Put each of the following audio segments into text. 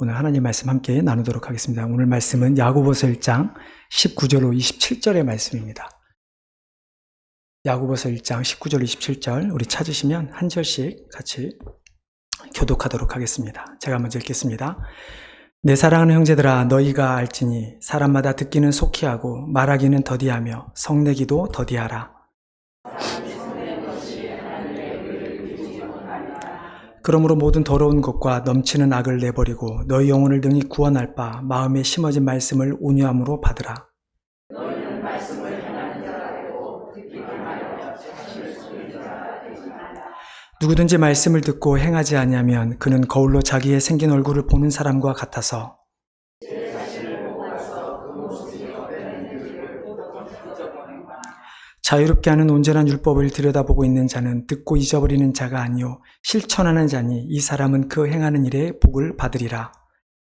오늘 하나님 말씀 함께 나누도록 하겠습니다. 오늘 말씀은 야고보서 1장 19절로 27절의 말씀입니다. 야고보서 1장 19절 27절 우리 찾으시면 한 절씩 같이 교독하도록 하겠습니다. 제가 먼저 읽겠습니다. 내 사랑하는 형제들아, 너희가 알지니 사람마다 듣기는 속히 하고 말하기는 더디하며 성내기도 더디하라. 그러므로 모든 더러운 것과 넘치는 악을 내버리고 너희 영혼을 능히 구원할 바 마음에 심어진 말씀을 온유함으로 받으라. 너희는 말씀을 행하는 자가 되고 듣기만 하여 자신을 속이는 자가 되지 말라. 누구든지 말씀을 듣고 행하지 아니하면 그는 거울로 자기의 생긴 얼굴을 보는 사람과 같아서 제 자신을 보고 나서 그 모습이 어땠는지를 자유롭게 하는 온전한 율법을 들여다보고 있는 자는 듣고 잊어버리는 자가 아니요 실천하는 자니 이 사람은 그 행하는 일에 복을 받으리라.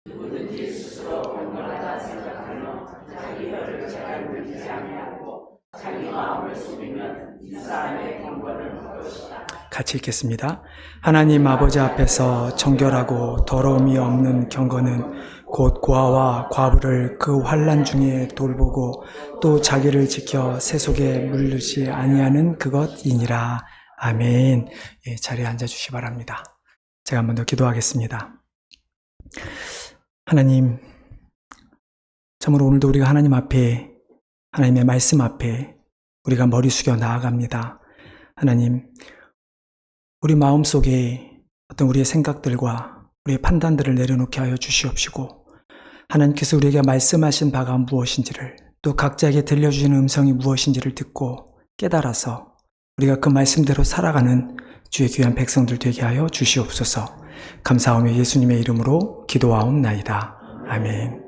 누구든지 스스로 온전하다 생각하며 자기 혀를 제가 물리지 아니하고 자기 마음을 속이면 이 사람의 경건을 할 것이다. 같이 읽겠습니다. 하나님 아버지 앞에서 정결하고 더러움이 없는 경건은 곧 고아와 과부를 그 환난 중에 돌보고 또 자기를 지켜 세속에 물르지 아니하는 그것이니라. 아멘. 예, 자리에 앉아주시 바랍니다. 제가 한번 더 기도하겠습니다. 하나님, 참으로 오늘도 우리가 하나님 앞에, 하나님의 말씀 앞에 우리가 머리 숙여 나아갑니다. 하나님, 우리 마음속에 어떤 우리의 생각들과 우리의 판단들을 내려놓게 하여 주시옵시고, 하나님께서 우리에게 말씀하신 바가 무엇인지를, 또 각자에게 들려주시는 음성이 무엇인지를 듣고 깨달아서 우리가 그 말씀대로 살아가는 주의 귀한 백성들 되게 하여 주시옵소서. 감사하며 예수님의 이름으로 기도하옵나이다. 아멘.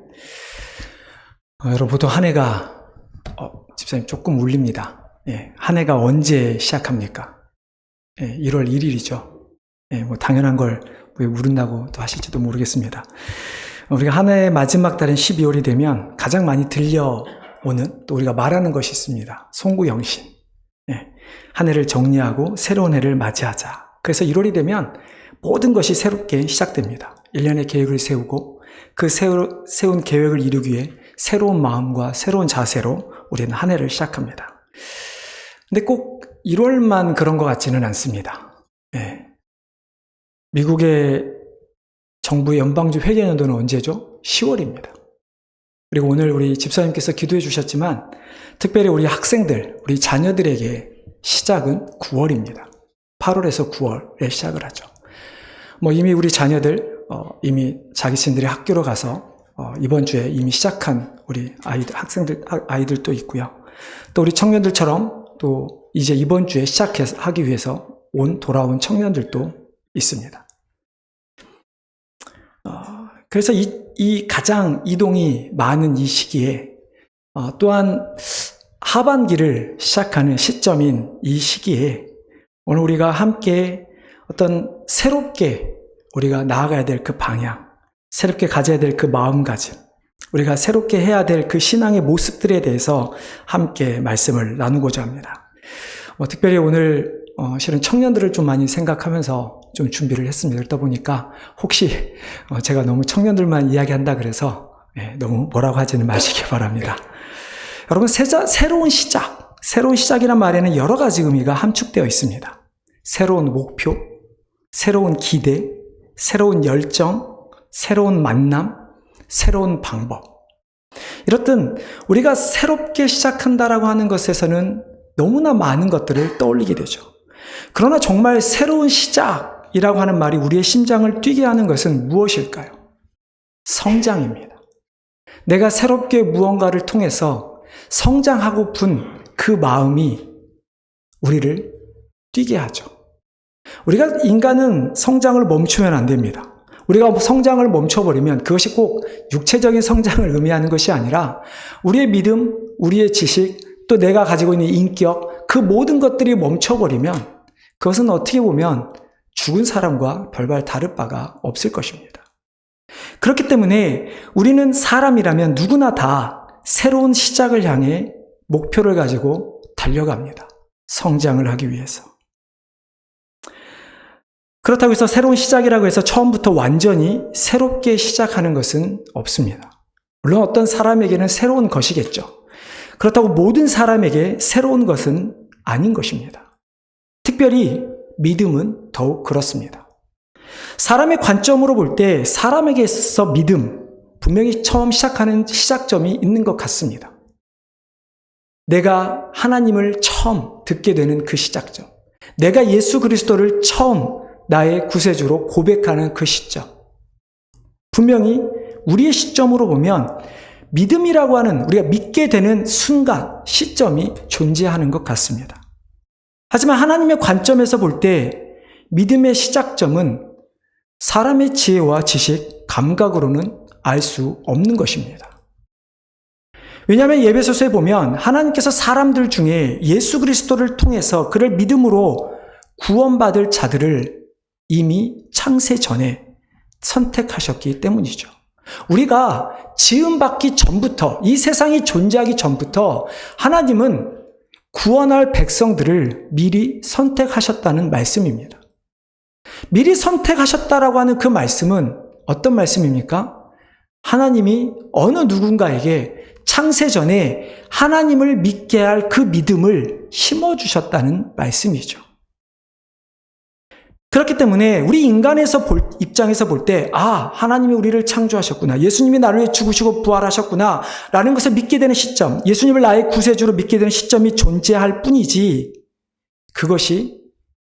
여러분, 보통 한 해가 집사님 조금 울립니다. 예, 한 해가 언제 시작합니까? 예, 1월 1일이죠. 예, 뭐 당연한 걸 왜 울은다고 또 하실지도 모르겠습니다. 우리가 한 해의 마지막 달인 12월이 되면 가장 많이 들려오는, 또 우리가 말하는 것이 있습니다. 송구영신. 예, 한 해를 정리하고 새로운 해를 맞이하자. 그래서 1월이 되면 모든 것이 새롭게 시작됩니다. 1년의 계획을 세우고 그 세운 계획을 이루기 위해 새로운 마음과 새로운 자세로 우리는 한 해를 시작합니다. 근데 꼭 1월만 그런 것 같지는 않습니다. 예. 미국의 정부 연방주 회계연도는 언제죠? 10월입니다. 그리고 오늘 우리 집사님께서 기도해 주셨지만 특별히 우리 학생들, 우리 자녀들에게 시작은 9월입니다. 8월에서 9월에 시작을 하죠. 뭐 이미 우리 자녀들 이미 자기신들이 학교로 가서 이번 주에 이미 시작한 우리 아이들도 있고요. 또 우리 청년들처럼 또 이제 이번 주에 하기 위해서 돌아온 청년들도 있습니다. 그래서 이 가장 이동이 많은 이 시기에 또한 하반기를 시작하는 시점인 이 시기에 오늘 우리가 함께 어떤 새롭게 우리가 나아가야 될 그 방향, 새롭게 가져야 될 그 마음가짐, 우리가 새롭게 해야 될 그 신앙의 모습들에 대해서 함께 말씀을 나누고자 합니다. 특별히 오늘 실은 청년들을 좀 많이 생각하면서 좀 준비를 했습니다. 그러다 보니까 혹시 제가 너무 청년들만 이야기한다 그래서 너무 뭐라고 하지는 마시기 바랍니다. 여러분, 새로운 시작이란 말에는 여러 가지 의미가 함축되어 있습니다. 새로운 목표, 새로운 기대, 새로운 열정, 새로운 만남, 새로운 방법. 이렇든 우리가 새롭게 시작한다라고 하는 것에서는 너무나 많은 것들을 떠올리게 되죠. 그러나 정말 새로운 시작이라고 하는 말이 우리의 심장을 뛰게 하는 것은 무엇일까요? 성장입니다. 내가 새롭게 무언가를 통해서 성장하고픈 그 마음이 우리를 뛰게 하죠. 우리가 인간은 성장을 멈추면 안 됩니다. 우리가 성장을 멈춰버리면 그것이 꼭 육체적인 성장을 의미하는 것이 아니라 우리의 믿음, 우리의 지식, 또 내가 가지고 있는 인격, 그 모든 것들이 멈춰버리면 그것은 어떻게 보면 죽은 사람과 별반 다를 바가 없을 것입니다. 그렇기 때문에 우리는 사람이라면 누구나 다 새로운 시작을 향해 목표를 가지고 달려갑니다. 성장을 하기 위해서. 그렇다고 해서 새로운 시작이라고 해서 처음부터 완전히 새롭게 시작하는 것은 없습니다. 물론 어떤 사람에게는 새로운 것이겠죠. 그렇다고 모든 사람에게 새로운 것은 아닌 것입니다. 특별히 믿음은 더욱 그렇습니다. 사람의 관점으로 볼 때 사람에게 있어서 믿음, 분명히 처음 시작하는 시작점이 있는 것 같습니다. 내가 하나님을 처음 듣게 되는 그 시작점, 내가 예수 그리스도를 처음 나의 구세주로 고백하는 그 시점, 분명히 우리의 시점으로 보면 믿음이라고 하는 우리가 믿게 되는 순간, 시점이 존재하는 것 같습니다. 하지만 하나님의 관점에서 볼 때 믿음의 시작점은 사람의 지혜와 지식, 감각으로는 알 수 없는 것입니다. 왜냐하면 예배소서에 보면 하나님께서 사람들 중에 예수 그리스도를 통해서 그를 믿음으로 구원받을 자들을 이미 창세 전에 선택하셨기 때문이죠. 우리가 지음받기 전부터, 이 세상이 존재하기 전부터 하나님은 구원할 백성들을 미리 선택하셨다는 말씀입니다. 미리 선택하셨다라고 하는 그 말씀은 어떤 말씀입니까? 하나님이 어느 누군가에게 창세 전에 하나님을 믿게 할 그 믿음을 심어주셨다는 말씀이죠. 그렇기 때문에 우리 인간에서 입장에서 볼 때, 하나님이 우리를 창조하셨구나, 예수님이 나를 위해 죽으시고 부활하셨구나 라는 것을 믿게 되는 시점, 예수님을 나의 구세주로 믿게 되는 시점이 존재할 뿐이지 그것이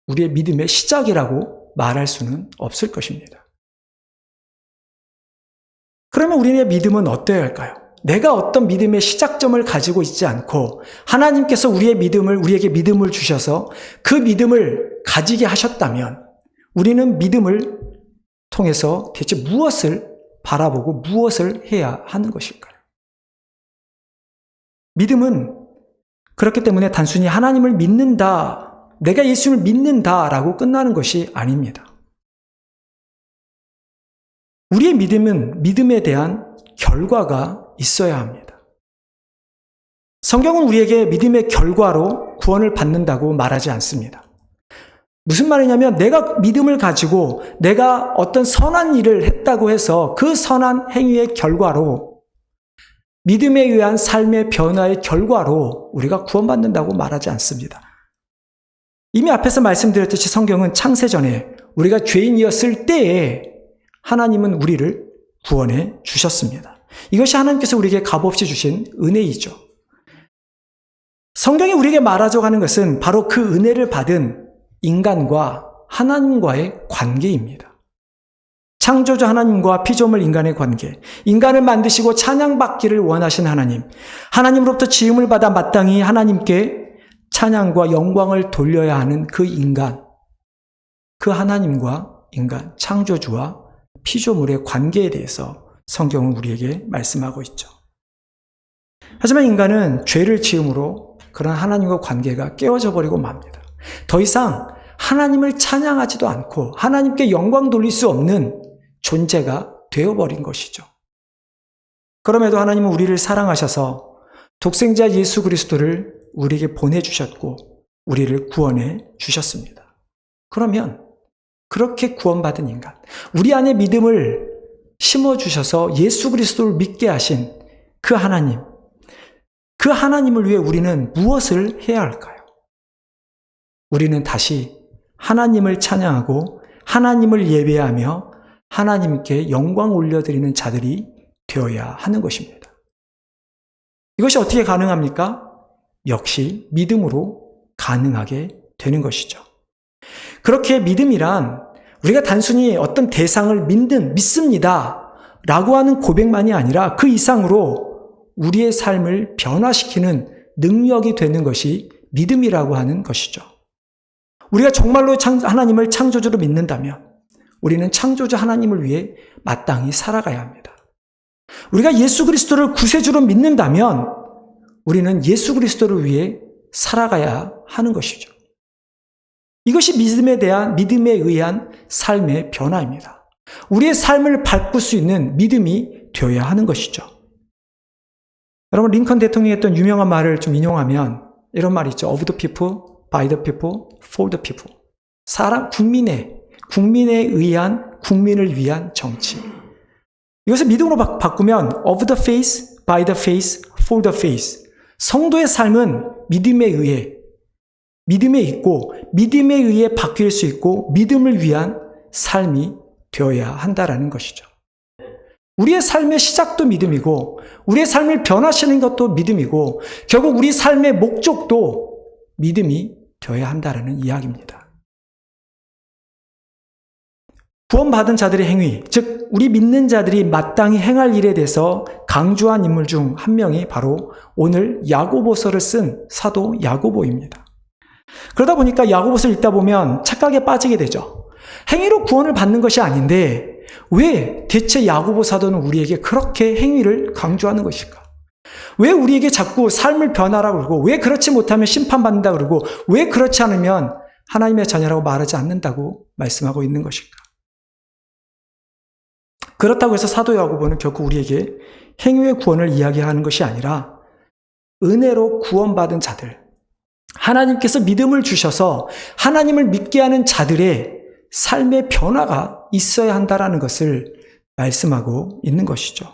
우리의 믿음의 시작이라고 말할 수는 없을 것입니다. 그러면 우리의 믿음은 어때야 할까요? 내가 어떤 믿음의 시작점을 가지고 있지 않고 하나님께서 우리에게 믿음을 주셔서 그 믿음을 가지게 하셨다면 우리는 믿음을 통해서 대체 무엇을 바라보고 무엇을 해야 하는 것일까요? 믿음은 그렇기 때문에 단순히 하나님을 믿는다, 내가 예수님을 믿는다라고 끝나는 것이 아닙니다. 우리의 믿음은 믿음에 대한 결과가 있어야 합니다. 성경은 우리에게 믿음의 결과로 구원을 받는다고 말하지 않습니다. 무슨 말이냐면 내가 믿음을 가지고 내가 어떤 선한 일을 했다고 해서 그 선한 행위의 결과로, 믿음에 의한 삶의 변화의 결과로 우리가 구원받는다고 말하지 않습니다. 이미 앞에서 말씀드렸듯이 성경은 창세전에 우리가 죄인이었을 때에 하나님은 우리를 구원해 주셨습니다. 이것이 하나님께서 우리에게 값없이 주신 은혜이죠. 성경이 우리에게 말하자고 하는 것은 바로 그 은혜를 받은 인간과 하나님과의 관계입니다. 창조주 하나님과 피조물 인간의 관계, 인간을 만드시고 찬양받기를 원하신 하나님, 하나님으로부터 지음을 받아 마땅히 하나님께 찬양과 영광을 돌려야 하는 그 인간, 그 하나님과 인간, 창조주와 피조물의 관계에 대해서 성경은 우리에게 말씀하고 있죠. 하지만 인간은 죄를 지음으로 그런 하나님과 관계가 깨어져 버리고 맙니다. 더 이상 하나님을 찬양하지도 않고 하나님께 영광 돌릴 수 없는 존재가 되어버린 것이죠. 그럼에도 하나님은 우리를 사랑하셔서 독생자 예수 그리스도를 우리에게 보내주셨고 우리를 구원해 주셨습니다. 그러면 그렇게 구원받은 인간, 우리 안에 믿음을 심어주셔서 예수 그리스도를 믿게 하신 그 하나님, 그 하나님을 위해 우리는 무엇을 해야 할까요? 우리는 다시 하나님을 찬양하고 하나님을 예배하며 하나님께 영광 올려드리는 자들이 되어야 하는 것입니다. 이것이 어떻게 가능합니까? 역시 믿음으로 가능하게 되는 것이죠. 그렇게 믿음이란 우리가 단순히 어떤 대상을 믿습니다 라고 하는 고백만이 아니라 그 이상으로 우리의 삶을 변화시키는 능력이 되는 것이 믿음이라고 하는 것이죠. 우리가 정말로 하나님을 창조주로 믿는다면 우리는 창조주 하나님을 위해 마땅히 살아가야 합니다. 우리가 예수 그리스도를 구세주로 믿는다면 우리는 예수 그리스도를 위해 살아가야 하는 것이죠. 이것이 믿음에 의한 삶의 변화입니다. 우리의 삶을 바꿀 수 있는 믿음이 되어야 하는 것이죠. 여러분, 링컨 대통령이 했던 유명한 말을 좀 인용하면 이런 말이 있죠. Of the people, by the people, for the people. 국민의, 국민을 위한 정치. 이것을 믿음으로 바꾸면 of the faith, by the faith, for the faith. 성도의 삶은 믿음에 의해 바뀔 수 있고 믿음을 위한 삶이 되어야 한다라는 것이죠. 우리의 삶의 시작도 믿음이고 우리의 삶을 변화시키는 것도 믿음이고 결국 우리 삶의 목적도 믿음이 되어야 한다라는 이야기입니다. 구원받은 자들의 행위, 즉 우리 믿는 자들이 마땅히 행할 일에 대해서 강조한 인물 중 한 명이 바로 오늘 야고보서를 쓴 사도 야고보입니다. 그러다 보니까 야고보서를 읽다 보면 착각에 빠지게 되죠. 행위로 구원을 받는 것이 아닌데 왜 대체 야고보 사도는 우리에게 그렇게 행위를 강조하는 것일까? 왜 우리에게 자꾸 삶을 변화라고 그러고 왜 그렇지 못하면 심판받는다 그러고 왜 그렇지 않으면 하나님의 자녀라고 말하지 않는다고 말씀하고 있는 것일까? 그렇다고 해서 사도 야고보는 결국 우리에게 행위의 구원을 이야기하는 것이 아니라 은혜로 구원받은 자들, 하나님께서 믿음을 주셔서 하나님을 믿게 하는 자들의 삶의 변화가 있어야 한다라는 것을 말씀하고 있는 것이죠.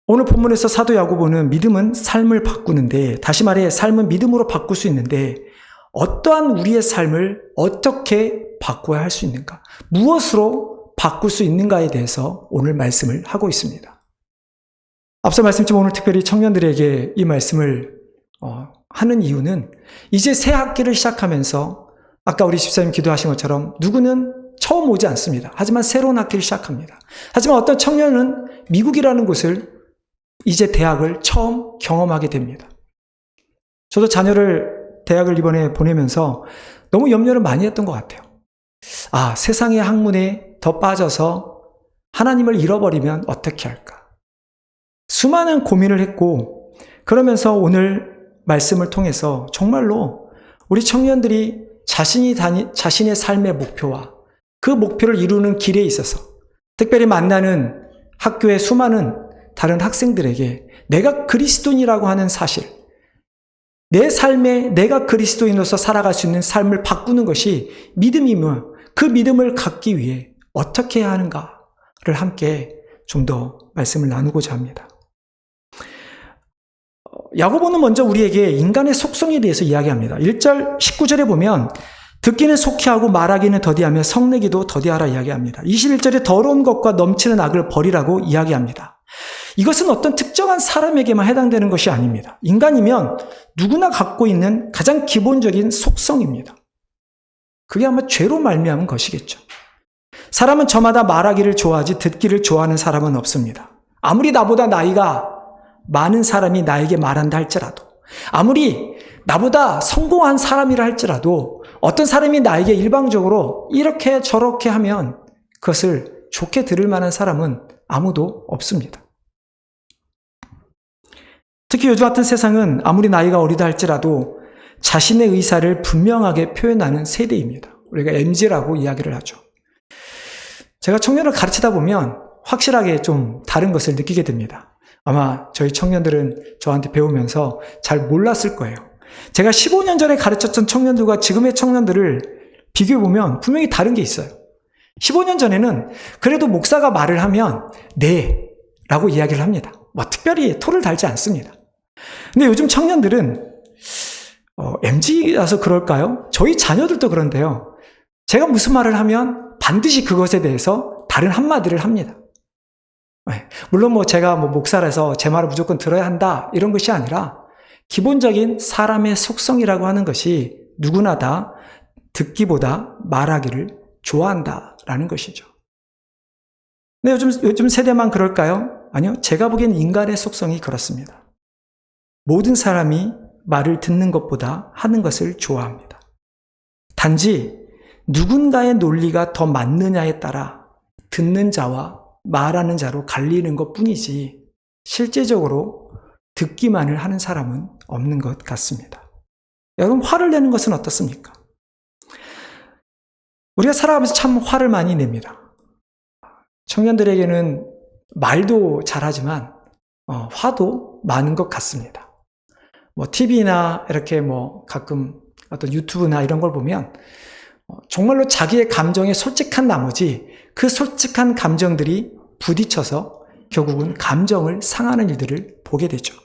오늘 본문에서 사도 야고보는 믿음은 삶을 바꾸는데, 다시 말해 삶은 믿음으로 바꿀 수 있는데 어떠한 우리의 삶을 어떻게 바꿔야 할 수 있는가, 무엇으로 바꿀 수 있는가에 대해서 오늘 말씀을 하고 있습니다. 앞서 말씀드린 오늘 특별히 청년들에게 이 말씀을 하는 이유는 이제 새 학기를 시작하면서 아까 우리 집사님 기도하신 것처럼 누구는 처음 오지 않습니다. 하지만 새로운 학기를 시작합니다. 하지만 어떤 청년은 미국이라는 곳을 이제 대학을 처음 경험하게 됩니다. 저도 자녀를 대학을 이번에 보내면서 너무 염려를 많이 했던 것 같아요. 세상의 학문에 더 빠져서 하나님을 잃어버리면 어떻게 할까? 수많은 고민을 했고, 그러면서 오늘 말씀을 통해서 정말로 우리 청년들이 자신의 삶의 목표와 그 목표를 이루는 길에 있어서 특별히 만나는 학교의 수많은 다른 학생들에게 내가 그리스도인이라고 하는 사실, 내 삶에 내가 그리스도인으로서 살아갈 수 있는 삶을 바꾸는 것이 믿음이며 그 믿음을 갖기 위해 어떻게 해야 하는가를 함께 좀 더 말씀을 나누고자 합니다. 야고보는 먼저 우리에게 인간의 속성에 대해서 이야기합니다. 1절 19절에 보면 듣기는 속히 하고 말하기는 더디하며 성내기도 더디하라 이야기합니다. 21절에 더러운 것과 넘치는 악을 버리라고 이야기합니다. 이것은 어떤 특정한 사람에게만 해당되는 것이 아닙니다. 인간이면 누구나 갖고 있는 가장 기본적인 속성입니다. 그게 아마 죄로 말미암은 것이겠죠. 사람은 저마다 말하기를 좋아하지 듣기를 좋아하는 사람은 없습니다. 아무리 나보다 나이가 많은 사람이 나에게 말한다 할지라도, 아무리 나보다 성공한 사람이라 할지라도 어떤 사람이 나에게 일방적으로 이렇게 저렇게 하면 그것을 좋게 들을 만한 사람은 아무도 없습니다. 특히 요즘 같은 세상은 아무리 나이가 어리다 할지라도 자신의 의사를 분명하게 표현하는 세대입니다. 우리가 MZ라고 이야기를 하죠. 제가 청년을 가르치다 보면 확실하게 좀 다른 것을 느끼게 됩니다. 아마 저희 청년들은 저한테 배우면서 잘 몰랐을 거예요. 제가 15년 전에 가르쳤던 청년들과 지금의 청년들을 비교해보면 분명히 다른 게 있어요. 15년 전에는 그래도 목사가 말을 하면 네 라고 이야기를 합니다. 특별히 토를 달지 않습니다. 근데 요즘 청년들은 MZ라서 그럴까요? 저희 자녀들도 그런데요. 제가 무슨 말을 하면 반드시 그것에 대해서 다른 한마디를 합니다. 물론 제가 목사라서 제 말을 무조건 들어야 한다 이런 것이 아니라 기본적인 사람의 속성이라고 하는 것이 누구나 다 듣기보다 말하기를 좋아한다라는 것이죠. 근데 요즘 세대만 그럴까요? 아니요. 제가 보기엔 인간의 속성이 그렇습니다. 모든 사람이 말을 듣는 것보다 하는 것을 좋아합니다. 단지 누군가의 논리가 더 맞느냐에 따라 듣는 자와 말하는 자로 갈리는 것 뿐이지 실제적으로 듣기만을 하는 사람은 없는 것 같습니다. 여러분, 화를 내는 것은 어떻습니까? 우리가 살아가면서 참 화를 많이 냅니다. 청년들에게는 말도 잘하지만 화도 많은 것 같습니다. TV나 이렇게 가끔 어떤 유튜브나 이런 걸 보면 정말로 자기의 감정에 솔직한 나머지 그 솔직한 감정들이 부딪혀서 결국은 감정을 상하는 일들을 보게 되죠.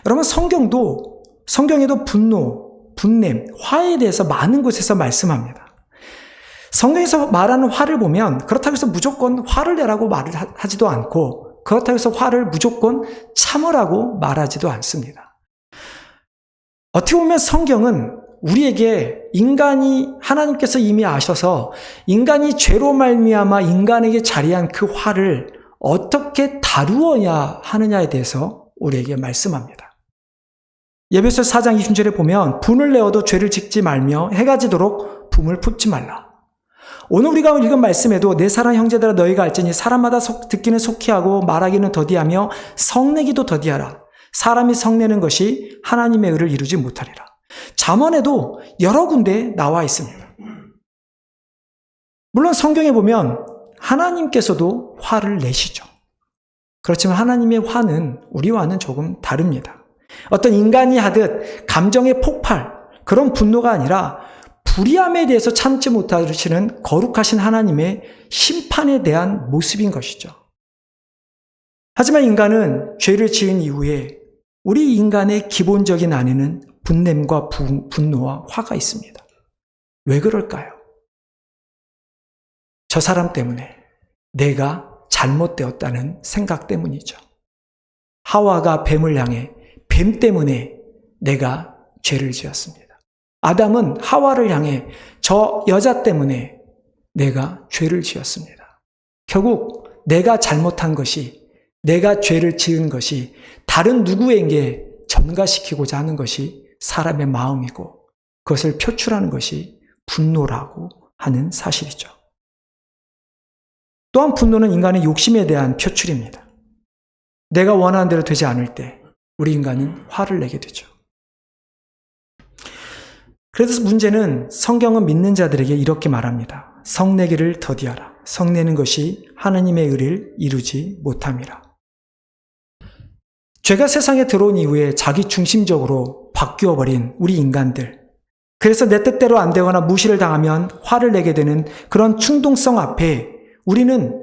여러분, 성경에도 분노, 분냄, 화에 대해서 많은 곳에서 말씀합니다. 성경에서 말하는 화를 보면 그렇다고 해서 무조건 화를 내라고 말을 하지도 않고 그렇다고 해서 화를 무조건 참으라고 말하지도 않습니다. 어떻게 보면 성경은 우리에게 하나님께서 이미 아셔서 인간이 죄로 말미암아 인간에게 자리한 그 화를 어떻게 다루어야 하느냐에 대해서 우리에게 말씀합니다. 에베소서 4장 20절에 보면 분을 내어도 죄를 짓지 말며 해가 지도록 분을 품지 말라. 오늘 우리가 읽은 말씀에도 내 사랑 형제들아 너희가 알지니 사람마다 듣기는 속히 하고 말하기는 더디하며 성내기도 더디하라. 사람이 성내는 것이 하나님의 의를 이루지 못하리라. 잠언에도 여러 군데 나와 있습니다. 물론 성경에 보면 하나님께서도 화를 내시죠. 그렇지만 하나님의 화는 우리와는 조금 다릅니다. 어떤 인간이 하듯 감정의 폭발, 그런 분노가 아니라 불의함에 대해서 참지 못하시는 거룩하신 하나님의 심판에 대한 모습인 것이죠. 하지만 인간은 죄를 지은 이후에 우리 인간의 기본적인 안에는 분냄과 분노와 화가 있습니다. 왜 그럴까요? 저 사람 때문에, 내가 잘못되었다는 생각 때문이죠. 하와가 뱀을 향해 뱀 때문에 내가 죄를 지었습니다. 아담은 하와를 향해 저 여자 때문에 내가 죄를 지었습니다. 결국 내가 잘못한 것이, 내가 죄를 지은 것이 다른 누구에게 전가시키고자 하는 것이 사람의 마음이고 그것을 표출하는 것이 분노라고 하는 사실이죠. 또한 분노는 인간의 욕심에 대한 표출입니다. 내가 원하는 대로 되지 않을 때 우리 인간은 화를 내게 되죠. 그래서 문제는 성경은 믿는 자들에게 이렇게 말합니다. 성내기를 더디하라. 성내는 것이 하나님의 의를 이루지 못함이라. 죄가 세상에 들어온 이후에 자기 중심적으로 바뀌어버린 우리 인간들, 그래서 내 뜻대로 안 되거나 무시를 당하면 화를 내게 되는 그런 충동성 앞에 우리는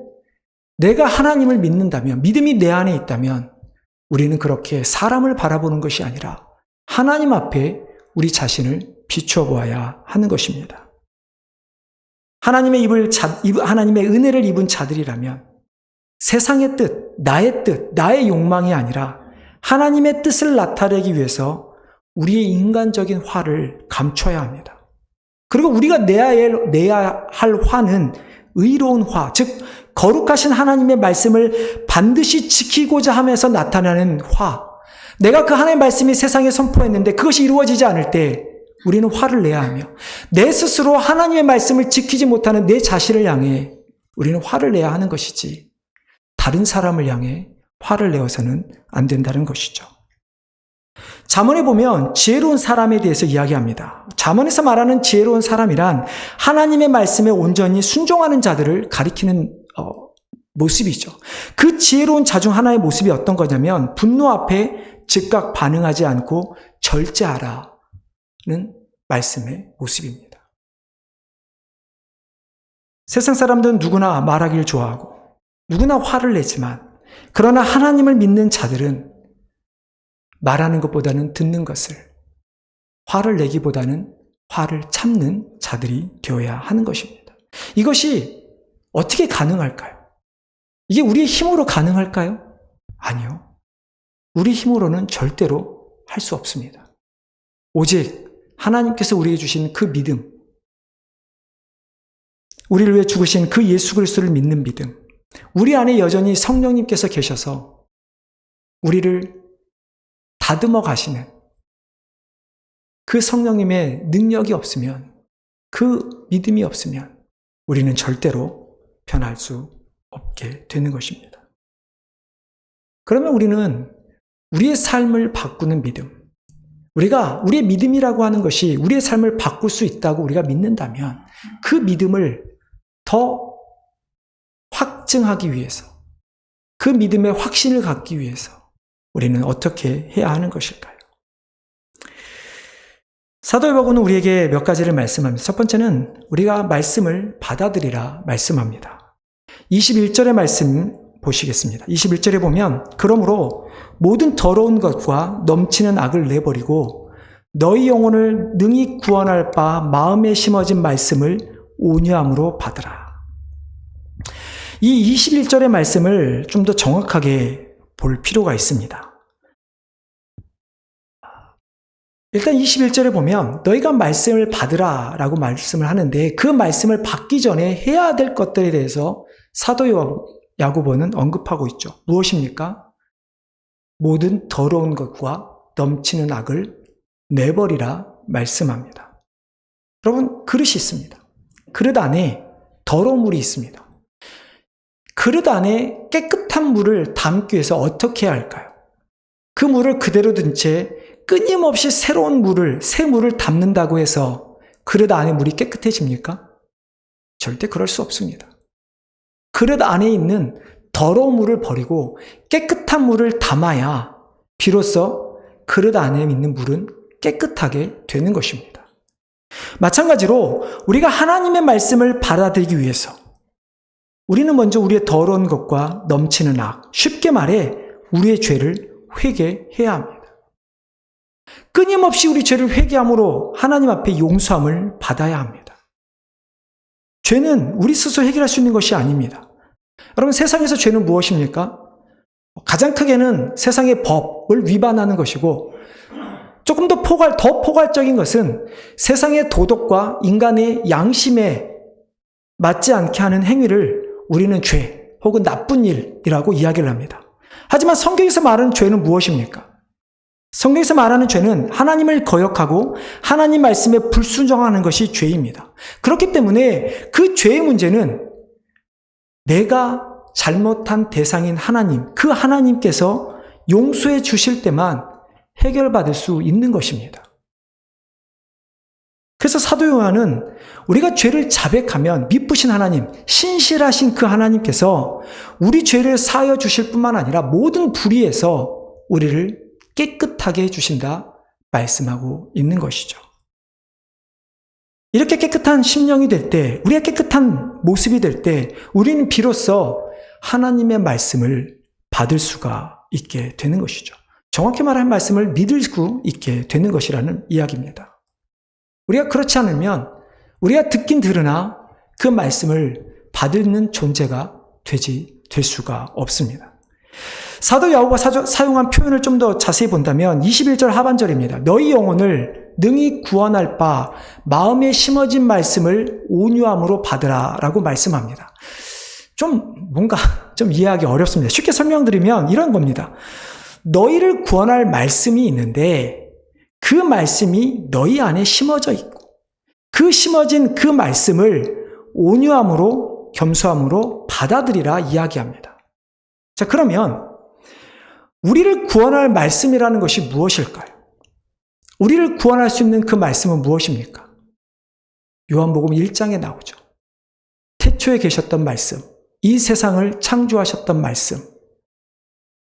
내가 하나님을 믿는다면, 믿음이 내 안에 있다면 우리는 그렇게 사람을 바라보는 것이 아니라 하나님 앞에 우리 자신을 비추어 보아야 하는 것입니다. 하나님의 은혜를 입은 자들이라면 세상의 뜻, 나의 욕망이 아니라 하나님의 뜻을 나타내기 위해서 우리의 인간적인 화를 감춰야 합니다. 그리고 우리가 내야 할 화는 의로운 화, 즉 거룩하신 하나님의 말씀을 반드시 지키고자 하면서 나타나는 화. 내가 그 하나님의 말씀이 세상에 선포했는데 그것이 이루어지지 않을 때 우리는 화를 내야 하며, 내 스스로 하나님의 말씀을 지키지 못하는 내 자신을 향해 우리는 화를 내야 하는 것이지, 다른 사람을 향해 화를 내어서는 안 된다는 것이죠. 잠언에 보면 지혜로운 사람에 대해서 이야기합니다. 잠언에서 말하는 지혜로운 사람이란 하나님의 말씀에 온전히 순종하는 자들을 가리키는 모습이죠. 그 지혜로운 자 중 하나의 모습이 어떤 거냐면 분노 앞에 즉각 반응하지 않고 절제하라는 말씀의 모습입니다. 세상 사람들은 누구나 말하기를 좋아하고 누구나 화를 내지만, 그러나 하나님을 믿는 자들은 말하는 것보다는 듣는 것을, 화를 내기보다는 화를 참는 자들이 되어야 하는 것입니다. 이것이 어떻게 가능할까요? 이게 우리의 힘으로 가능할까요? 아니요. 우리 힘으로는 절대로 할 수 없습니다. 오직 하나님께서 우리에게 주신 그 믿음, 우리를 위해 죽으신 그 예수 그리스도를 믿는 믿음, 우리 안에 여전히 성령님께서 계셔서 우리를 다듬어 가시는 그 성령님의 능력이 없으면, 그 믿음이 없으면 우리는 절대로 변할 수 없게 되는 것입니다. 그러면 우리는 우리의 삶을 바꾸는 믿음, 우리의 믿음이라고 하는 것이 우리의 삶을 바꿀 수 있다고 우리가 믿는다면 그 믿음을 더 확증하기 위해서, 그 믿음의 확신을 갖기 위해서 우리는 어떻게 해야 하는 것일까요? 사도 야고보는 우리에게 몇 가지를 말씀합니다. 첫 번째는 우리가 말씀을 받아들이라 말씀합니다. 21절의 말씀 보시겠습니다. 21절에 보면 그러므로 모든 더러운 것과 넘치는 악을 내버리고 너희 영혼을 능히 구원할 바 마음에 심어진 말씀을 온유함으로 받으라. 이 21절의 말씀을 좀 더 정확하게 볼 필요가 있습니다. 일단 21절에 보면 너희가 말씀을 받으라 라고 말씀을 하는데 그 말씀을 받기 전에 해야 될 것들에 대해서 사도 야고보는 언급하고 있죠. 무엇입니까? 모든 더러운 것과 넘치는 악을 내버리라 말씀합니다. 여러분, 그릇이 있습니다. 그릇 안에 더러운 물이 있습니다. 그릇 안에 깨끗한 물을 담기 위해서 어떻게 해야 할까요? 그 물을 그대로 둔 채 끊임없이 새로운 물을, 새 물을 담는다고 해서 그릇 안에 물이 깨끗해집니까? 절대 그럴 수 없습니다. 그릇 안에 있는 더러운 물을 버리고 깨끗한 물을 담아야 비로소 그릇 안에 있는 물은 깨끗하게 되는 것입니다. 마찬가지로 우리가 하나님의 말씀을 받아들이기 위해서 우리는 먼저 우리의 더러운 것과 넘치는 악, 쉽게 말해 우리의 죄를 회개해야 합니다. 끊임없이 우리 죄를 회개함으로 하나님 앞에 용서함을 받아야 합니다. 죄는 우리 스스로 해결할 수 있는 것이 아닙니다. 여러분, 세상에서 죄는 무엇입니까? 가장 크게는 세상의 법을 위반하는 것이고 조금 더 포괄적인 것은 세상의 도덕과 인간의 양심에 맞지 않게 하는 행위를 우리는 죄 혹은 나쁜 일이라고 이야기를 합니다. 하지만 성경에서 말하는 죄는 무엇입니까? 성경에서 말하는 죄는 하나님을 거역하고 하나님 말씀에 불순종하는 것이 죄입니다. 그렇기 때문에 그 죄의 문제는 내가 잘못한 대상인 하나님, 그 하나님께서 용서해 주실 때만 해결받을 수 있는 것입니다. 그래서 사도 요한은 우리가 죄를 자백하면 미쁘신 하나님, 신실하신 그 하나님께서 우리 죄를 사하여 주실 뿐만 아니라 모든 불의에서 우리를 깨끗하게 해주신다 말씀하고 있는 것이죠. 이렇게 깨끗한 심령이 될 때, 우리가 깨끗한 모습이 될 때 우리는 비로소 하나님의 말씀을 받을 수가 있게 되는 것이죠. 정확히 말하는 말씀을 믿을 수 있게 되는 것이라는 이야기입니다. 우리가 그렇지 않으면 우리가 듣긴 들으나 그 말씀을 받는 존재가 될 수가 없습니다. 사도 야고보가 사용한 표현을 좀 더 자세히 본다면 21절 하반절입니다. 너희 영혼을 능히 구원할 바 마음에 심어진 말씀을 온유함으로 받으라 라고 말씀합니다. 뭔가 좀 이해하기 어렵습니다. 쉽게 설명드리면 이런 겁니다. 너희를 구원할 말씀이 있는데 그 말씀이 너희 안에 심어져 있고 그 심어진 그 말씀을 온유함으로 겸손함으로 받아들이라 이야기합니다. 자, 그러면 우리를 구원할 말씀이라는 것이 무엇일까요? 우리를 구원할 수 있는 그 말씀은 무엇입니까? 요한복음 1장에 나오죠. 태초에 계셨던 말씀, 이 세상을 창조하셨던 말씀,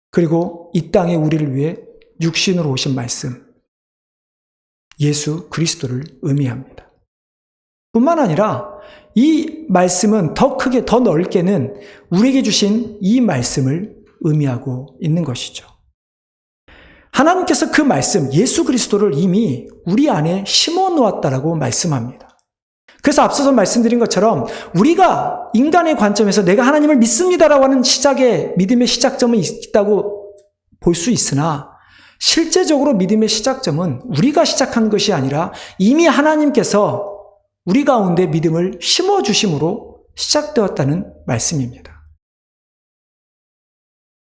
그리고 이 땅에 우리를 위해 육신으로 오신 말씀, 예수 그리스도를 의미합니다. 뿐만 아니라 이 말씀은 더 크게, 더 넓게는 우리에게 주신 이 말씀을 의미하고 있는 것이죠. 하나님께서 그 말씀, 예수 그리스도를 이미 우리 안에 심어 놓았다라고 말씀합니다. 그래서 앞서서 말씀드린 것처럼 우리가 인간의 관점에서 내가 하나님을 믿습니다라고 하는 믿음의 시작점은 있다고 볼 수 있으나 실제적으로 믿음의 시작점은 우리가 시작한 것이 아니라 이미 하나님께서 우리 가운데 믿음을 심어주심으로 시작되었다는 말씀입니다.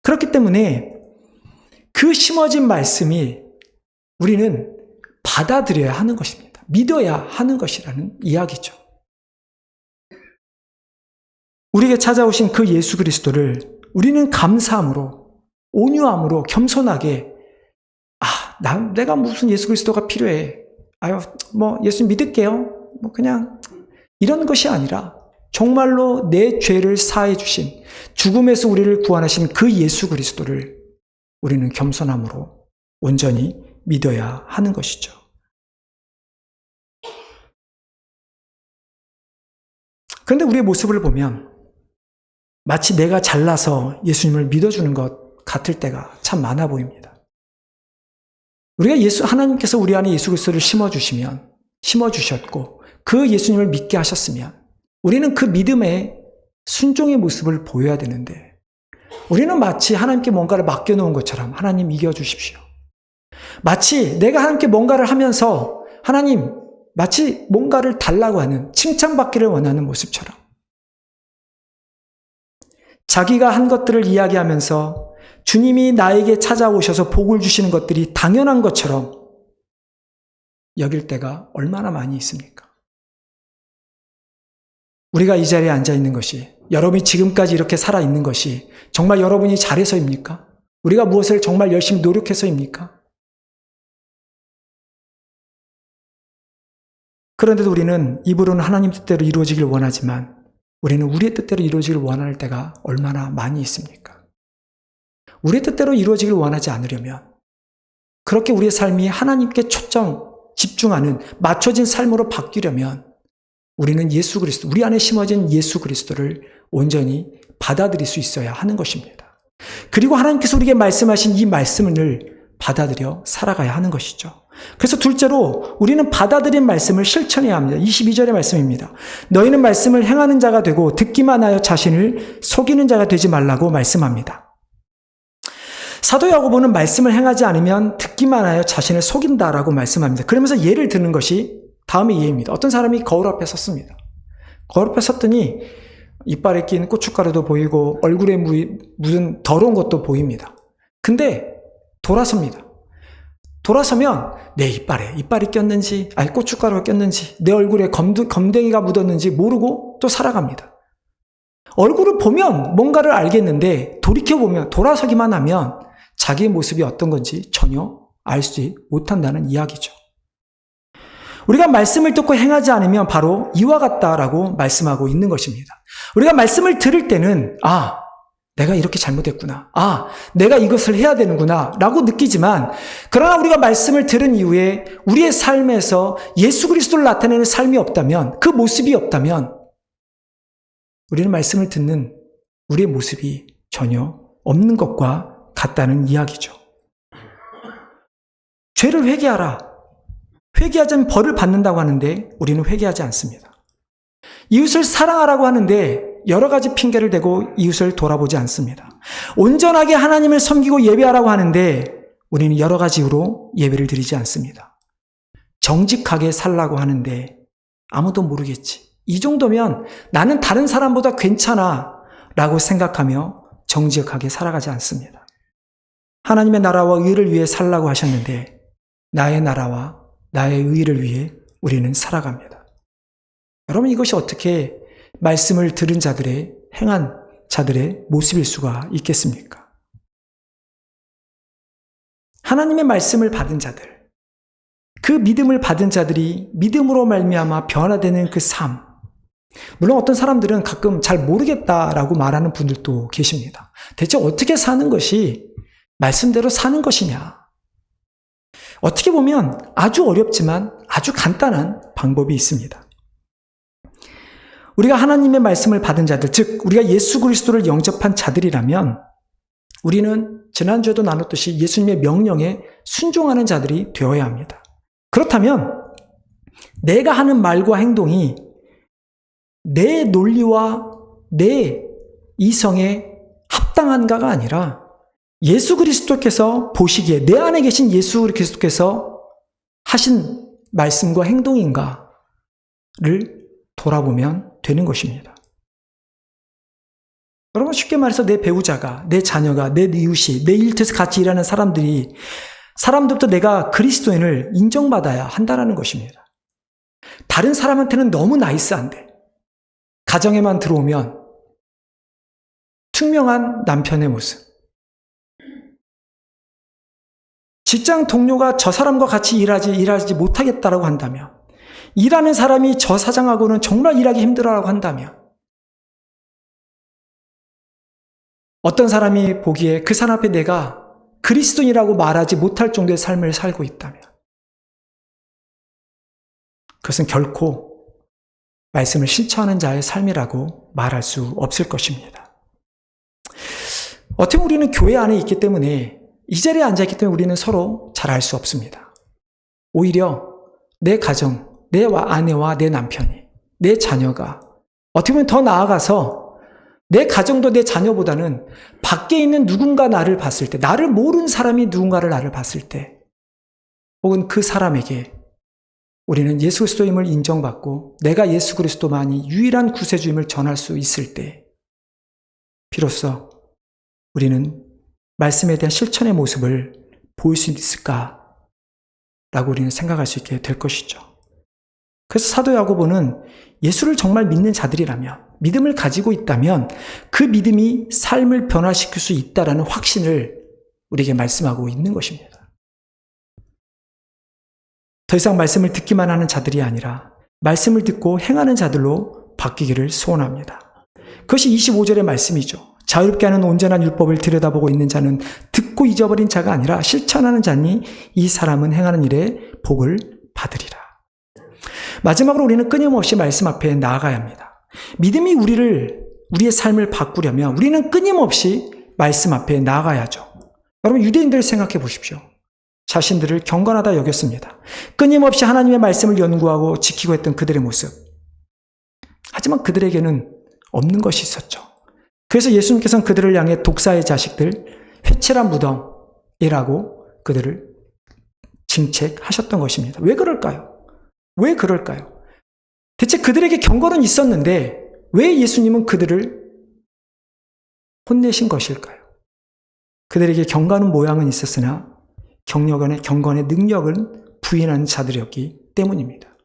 그렇기 때문에 그 심어진 말씀이 우리는 받아들여야 하는 것입니다. 믿어야 하는 것이라는 이야기죠. 우리에게 찾아오신 그 예수 그리스도를 우리는 감사함으로, 온유함으로, 겸손하게 내가 무슨 예수 그리스도가 필요해. 예수 믿을게요. 그냥 이런 것이 아니라 정말로 내 죄를 사해 주신 죽음에서 우리를 구원하신 그 예수 그리스도를 우리는 겸손함으로 온전히 믿어야 하는 것이죠. 그런데 우리의 모습을 보면 마치 내가 잘나서 예수님을 믿어주는 것 같을 때가 참 많아 보입니다. 하나님께서 우리 안에 예수 그리스도를 심어주셨고 그 예수님을 믿게 하셨으면 우리는 그 믿음의 순종의 모습을 보여야 되는데 우리는 마치 하나님께 뭔가를 맡겨놓은 것처럼 하나님 이겨주십시오. 마치 내가 하나님께 뭔가를 하면서 하나님 마치 뭔가를 달라고 하는 칭찬받기를 원하는 모습처럼 자기가 한 것들을 이야기하면서 주님이 나에게 찾아오셔서 복을 주시는 것들이 당연한 것처럼 여길 때가 얼마나 많이 있습니까? 우리가 이 자리에 앉아 있는 것이 여러분이 지금까지 이렇게 살아있는 것이 정말 여러분이 잘해서입니까? 우리가 무엇을 정말 열심히 노력해서입니까? 그런데도 우리는 입으로는 하나님 뜻대로 이루어지길 원하지만 우리는 우리의 뜻대로 이루어지길 원할 때가 얼마나 많이 있습니까? 우리의 뜻대로 이루어지길 원하지 않으려면 그렇게 우리의 삶이 하나님께 집중하는 맞춰진 삶으로 바뀌려면 우리는 예수 그리스도, 우리 안에 심어진 예수 그리스도를 온전히 받아들일 수 있어야 하는 것입니다. 그리고 하나님께서 우리에게 말씀하신 이 말씀을 받아들여 살아가야 하는 것이죠. 그래서 둘째로 우리는 받아들인 말씀을 실천해야 합니다. 22절의 말씀입니다. 너희는 말씀을 행하는 자가 되고 듣기만 하여 자신을 속이는 자가 되지 말라고 말씀합니다. 사도 야고보는 말씀을 행하지 않으면 듣기만 하여 자신을 속인다라고 말씀합니다. 그러면서 예를 드는 것이 다음의 예입니다. 어떤 사람이 거울 앞에 섰습니다. 거울 앞에 섰더니 이빨에 낀 고춧가루도 보이고 얼굴에 묻은 더러운 것도 보입니다. 근데 돌아섭니다. 돌아서면 내 이빨이 꼈는지, 고춧가루가 꼈는지, 내 얼굴에 검댕이가 묻었는지 모르고 또 살아갑니다. 얼굴을 보면 뭔가를 알겠는데 돌이켜보면, 돌아서기만 하면 자기의 모습이 어떤 건지 전혀 알지 못한다는 이야기죠. 우리가 말씀을 듣고 행하지 않으면 바로 이와 같다라고 말씀하고 있는 것입니다. 우리가 말씀을 들을 때는 내가 이렇게 잘못했구나. 내가 이것을 해야 되는구나 라고 느끼지만 그러나 우리가 말씀을 들은 이후에 우리의 삶에서 예수 그리스도를 나타내는 삶이 없다면, 그 모습이 없다면 우리는 말씀을 듣는 우리의 모습이 전혀 없는 것과 같다는 이야기죠. 죄를 회개하라. 회개하자면 벌을 받는다고 하는데 우리는 회개하지 않습니다. 이웃을 사랑하라고 하는데 여러 가지 핑계를 대고 이웃을 돌아보지 않습니다. 온전하게 하나님을 섬기고 예배하라고 하는데 우리는 여러 가지 이유로 예배를 드리지 않습니다. 정직하게 살라고 하는데 아무도 모르겠지. 이 정도면 나는 다른 사람보다 괜찮아 라고 생각하며 정직하게 살아가지 않습니다. 하나님의 나라와 의를 위해 살라고 하셨는데 나의 나라와 나의 의를 위해 우리는 살아갑니다. 여러분, 이것이 어떻게 말씀을 들은 자들의, 행한 자들의 모습일 수가 있겠습니까? 하나님의 말씀을 받은 자들, 그 믿음을 받은 자들이 믿음으로 말미암아 변화되는 그 삶. 물론 어떤 사람들은 가끔 잘 모르겠다라고 말하는 분들도 계십니다. 대체 어떻게 사는 것이 말씀대로 사는 것이냐? 어떻게 보면 아주 어렵지만 아주 간단한 방법이 있습니다. 우리가 하나님의 말씀을 받은 자들, 즉 우리가 예수 그리스도를 영접한 자들이라면 우리는 지난주에도 나눴듯이 예수님의 명령에 순종하는 자들이 되어야 합니다. 그렇다면 내가 하는 말과 행동이 내 논리와 내 이성에 합당한가가 아니라 예수 그리스도께서 보시기에 내 안에 계신 예수 그리스도께서 하신 말씀과 행동인가를 돌아보면 되는 것입니다. 여러분, 쉽게 말해서 내 배우자가, 내 자녀가, 내 이웃이, 내 일터에서 같이 일하는 사람들부터 내가 그리스도인을 인정받아야 한다는 것입니다. 다른 사람한테는 너무 나이스한데 가정에만 들어오면 투명한 남편의 모습, 직장 동료가 저 사람과 같이 일하지 못하겠다라고 한다면, 일하는 사람이 저 사장하고는 정말 일하기 힘들어라고 한다면, 어떤 사람이 보기에 그 사람 앞에 내가 그리스도인이라고 말하지 못할 정도의 삶을 살고 있다면, 그것은 결코 말씀을 실천하는 자의 삶이라고 말할 수 없을 것입니다. 어떻게 우리는 교회 안에 있기 때문에 이 자리에 앉아있기 때문에 우리는 서로 잘 알 수 없습니다. 오히려 내 가정, 내 아내와 내 남편이, 내 자녀가 어떻게 보면 더 나아가서 내 가정도 내 자녀보다는 밖에 있는 누군가 나를 봤을 때, 나를 모르는 사람이 누군가를 나를 봤을 때, 혹은 그 사람에게 우리는 예수 그리스도임을 인정받고 내가 예수 그리스도만이 유일한 구세주임을 전할 수 있을 때 비로소 우리는 말씀에 대한 실천의 모습을 보일 수 있을까라고 우리는 생각할 수 있게 될 것이죠. 그래서 사도 야고보는 예수를 정말 믿는 자들이라면, 믿음을 가지고 있다면 그 믿음이 삶을 변화시킬 수 있다라는 확신을 우리에게 말씀하고 있는 것입니다. 더 이상 말씀을 듣기만 하는 자들이 아니라 말씀을 듣고 행하는 자들로 바뀌기를 소원합니다. 그것이 25절의 말씀이죠. 자유롭게 하는 온전한 율법을 들여다보고 있는 자는 듣고 잊어버린 자가 아니라 실천하는 자니 이 사람은 행하는 일에 복을 받으리라. 마지막으로 우리는 끊임없이 말씀 앞에 나아가야 합니다. 믿음이 우리의 삶을 바꾸려면 우리는 끊임없이 말씀 앞에 나아가야죠. 여러분, 유대인들 생각해 보십시오. 자신들을 경건하다 여겼습니다. 끊임없이 하나님의 말씀을 연구하고 지키고 했던 그들의 모습. 하지만 그들에게는 없는 것이 있었죠. 그래서 예수님께서는 그들을 향해 독사의 자식들, 회칠한 무덤이라고 그들을 징책하셨던 것입니다. 왜 그럴까요? 왜 그럴까요? 대체 그들에게 경건은 있었는데 왜 예수님은 그들을 혼내신 것일까요? 그들에게 경건한 모양은 있었으나 경건의 능력은 부인하는 자들이었기 때문입니다.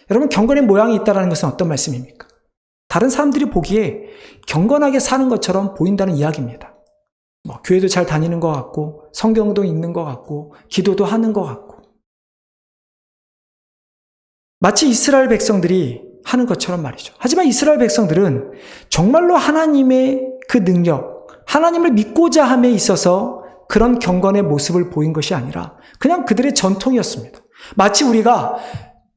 여러분, 경건의 모양이 있다는 것은 어떤 말씀입니까? 다른 사람들이 보기에 경건하게 사는 것처럼 보인다는 이야기입니다. 교회도 잘 다니는 것 같고 성경도 읽는 것 같고 기도도 하는 것 같고 마치 이스라엘 백성들이 하는 것처럼 말이죠. 하지만 이스라엘 백성들은 정말로 하나님의 그 능력, 하나님을 믿고자 함에 있어서 그런 경건의 모습을 보인 것이 아니라 그냥 그들의 전통이었습니다. 마치 우리가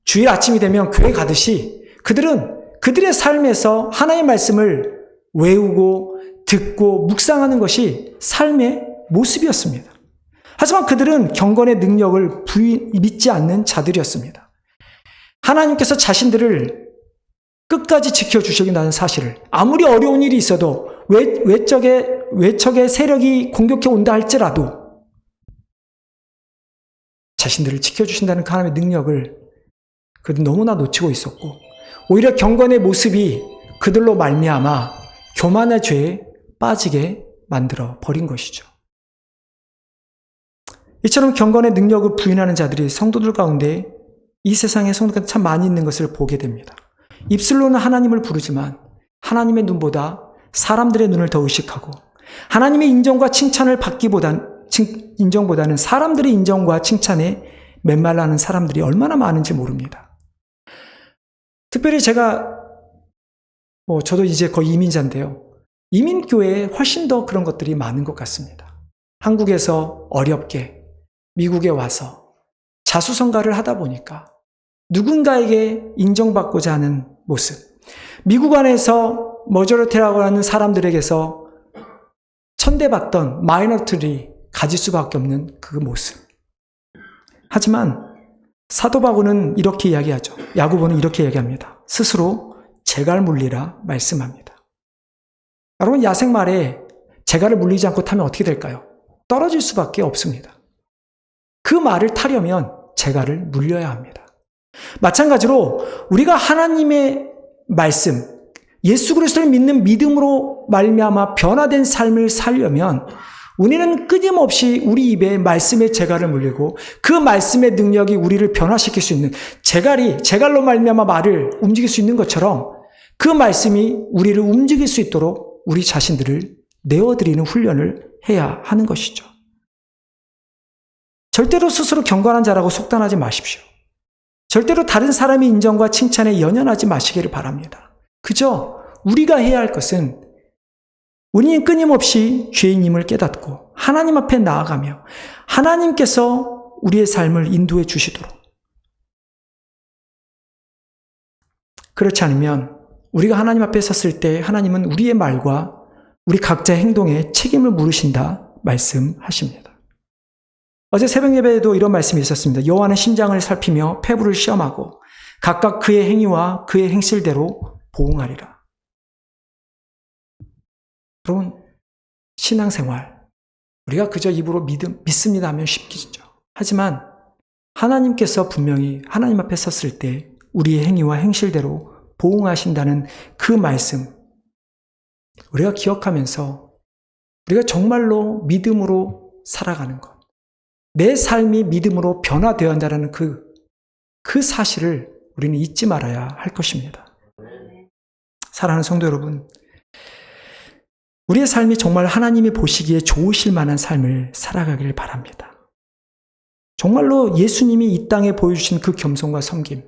주일 아침이 되면 교회 가듯이 그들은 그들의 삶에서 하나님의 말씀을 외우고 듣고 묵상하는 것이 삶의 모습이었습니다. 하지만 그들은 경건의 능력을 믿지 않는 자들이었습니다. 하나님께서 자신들을 끝까지 지켜주시겠다는 사실을, 아무리 어려운 일이 있어도 외적의 세력이 공격해 온다 할지라도 자신들을 지켜주신다는 하나님의 능력을 그들은 너무나 놓치고 있었고, 오히려 경건의 모습이 그들로 말미암아 교만의 죄에 빠지게 만들어 버린 것이죠. 이처럼 경건의 능력을 부인하는 자들이 성도들 가운데, 이 세상에 성도가 참 많이 있는 것을 보게 됩니다. 입술로는 하나님을 부르지만 하나님의 눈보다 사람들의 눈을 더 의식하고 하나님의 인정과 칭찬을 인정보다는 사람들의 인정과 칭찬에 메말라하는 사람들이 얼마나 많은지 모릅니다. 특별히 저도 이제 거의 이민자인데요. 이민교회에 훨씬 더 그런 것들이 많은 것 같습니다. 한국에서 어렵게 미국에 와서 자수성가를 하다 보니까 누군가에게 인정받고자 하는 모습, 미국 안에서 머저리티라고 하는 사람들에게서 천대받던 마이너리티를 가질 수밖에 없는 그 모습. 하지만 사도 바울은 이렇게 이야기하죠. 야고보는 이렇게 얘기합니다. 스스로 재갈 물리라 말씀합니다. 여러분, 야생말에 재갈을 물리지 않고 타면 어떻게 될까요? 떨어질 수밖에 없습니다. 그 말을 타려면 재갈을 물려야 합니다. 마찬가지로 우리가 하나님의 말씀, 예수 그리스도를 믿는 믿음으로 말미암아 변화된 삶을 살려면 우리는 끊임없이 우리 입에 말씀의 재갈을 물리고 그 말씀의 능력이 우리를 변화시킬 수 있는, 재갈로 말미암아 말을 움직일 수 있는 것처럼 그 말씀이 우리를 움직일 수 있도록 우리 자신들을 내어드리는 훈련을 해야 하는 것이죠. 절대로 스스로 경건한 자라고 속단하지 마십시오. 절대로 다른 사람의 인정과 칭찬에 연연하지 마시기를 바랍니다. 그저 우리가 해야 할 것은 우리는 끊임없이 죄인임을 깨닫고 하나님 앞에 나아가며 하나님께서 우리의 삶을 인도해 주시도록 그렇지 않으면 우리가 하나님 앞에 섰을 때 하나님은 우리의 말과 우리 각자의 행동에 책임을 물으신다 말씀하십니다. 어제 새벽 예배에도 이런 말씀이 있었습니다. 여호와는 심장을 살피며 폐부를 시험하고 각각 그의 행위와 그의 행실대로 보응하리라. 여러분, 신앙생활, 우리가 그저 입으로 믿습니다 하면 쉽겠죠. 하지만 하나님께서 분명히 하나님 앞에 섰을 때 우리의 행위와 행실대로 보응하신다는 그 말씀, 우리가 기억하면서 우리가 정말로 믿음으로 살아가는 것, 내 삶이 믿음으로 변화되어야 한다는 그 사실을 우리는 잊지 말아야 할 것입니다. 사랑하는 성도 여러분, 우리의 삶이 정말 하나님이 보시기에 좋으실 만한 삶을 살아가길 바랍니다. 정말로 예수님이 이 땅에 보여주신 그 겸손과 섬김,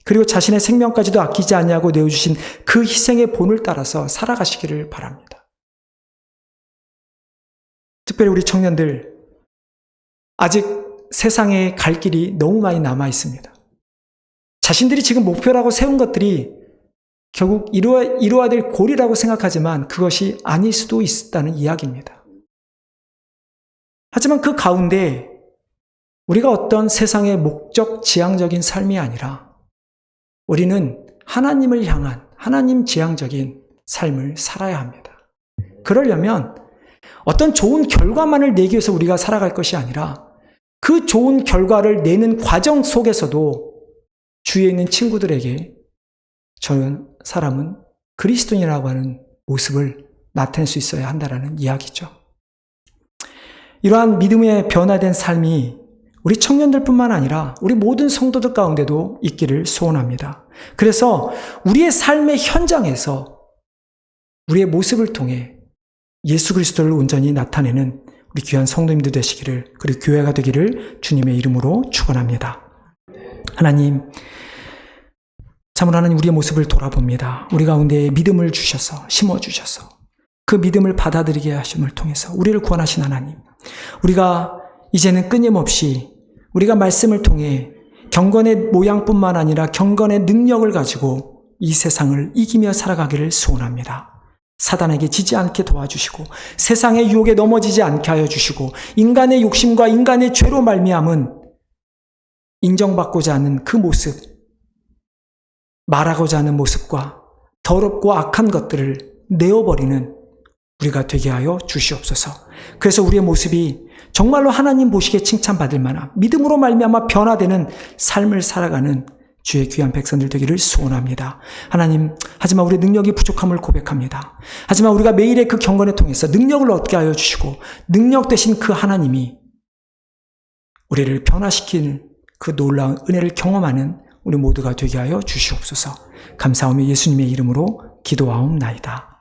그리고 자신의 생명까지도 아끼지 아니하고 내어주신 그 희생의 본을 따라서 살아가시기를 바랍니다. 특별히 우리 청년들, 아직 세상에 갈 길이 너무 많이 남아 있습니다. 자신들이 지금 목표라고 세운 것들이 결국 이루어야 될 골이라고 생각하지만 그것이 아닐 수도 있다는 이야기입니다. 하지만 그 가운데 우리가 어떤 세상의 목적 지향적인 삶이 아니라 우리는 하나님을 향한 하나님 지향적인 삶을 살아야 합니다. 그러려면 어떤 좋은 결과만을 내기 위해서 우리가 살아갈 것이 아니라 그 좋은 결과를 내는 과정 속에서도 주위에 있는 친구들에게 저 사람은 그리스도인이라고 하는 모습을 나타낼 수 있어야 한다는 이야기죠. 이러한 믿음의 변화된 삶이 우리 청년들뿐만 아니라 우리 모든 성도들 가운데도 있기를 소원합니다. 그래서 우리의 삶의 현장에서 우리의 모습을 통해 예수 그리스도를 온전히 나타내는 우리 귀한 성도님들 되시기를, 그리고 교회가 되기를 주님의 이름으로 축원합니다. 하나님, 참으로 하나님, 우리의 모습을 돌아봅니다. 우리 가운데 믿음을 주셔서, 심어주셔서 그 믿음을 받아들이게 하심을 통해서 우리를 구원하신 하나님, 우리가 이제는 끊임없이 우리가 말씀을 통해 경건의 모양뿐만 아니라 경건의 능력을 가지고 이 세상을 이기며 살아가기를 소원합니다. 사단에게 지지 않게 도와주시고 세상의 유혹에 넘어지지 않게 하여 주시고 인간의 욕심과 인간의 죄로 말미암은 인정받고자 하는 그 모습, 말하고자 하는 모습과 더럽고 악한 것들을 내어버리는 우리가 되게 하여 주시옵소서. 그래서 우리의 모습이 정말로 하나님 보시기에 칭찬받을 만한 믿음으로 말미암아 변화되는 삶을 살아가는 주의 귀한 백성들 되기를 소원합니다. 하나님, 하지만 우리의 능력이 부족함을 고백합니다. 하지만 우리가 매일의 그 경건을 통해서 능력을 얻게 하여 주시고 능력 되신 그 하나님이 우리를 변화시키는 그 놀라운 은혜를 경험하는 우리 모두가 되게 하여 주시옵소서. 감사하며 예수님의 이름으로 기도하옵나이다.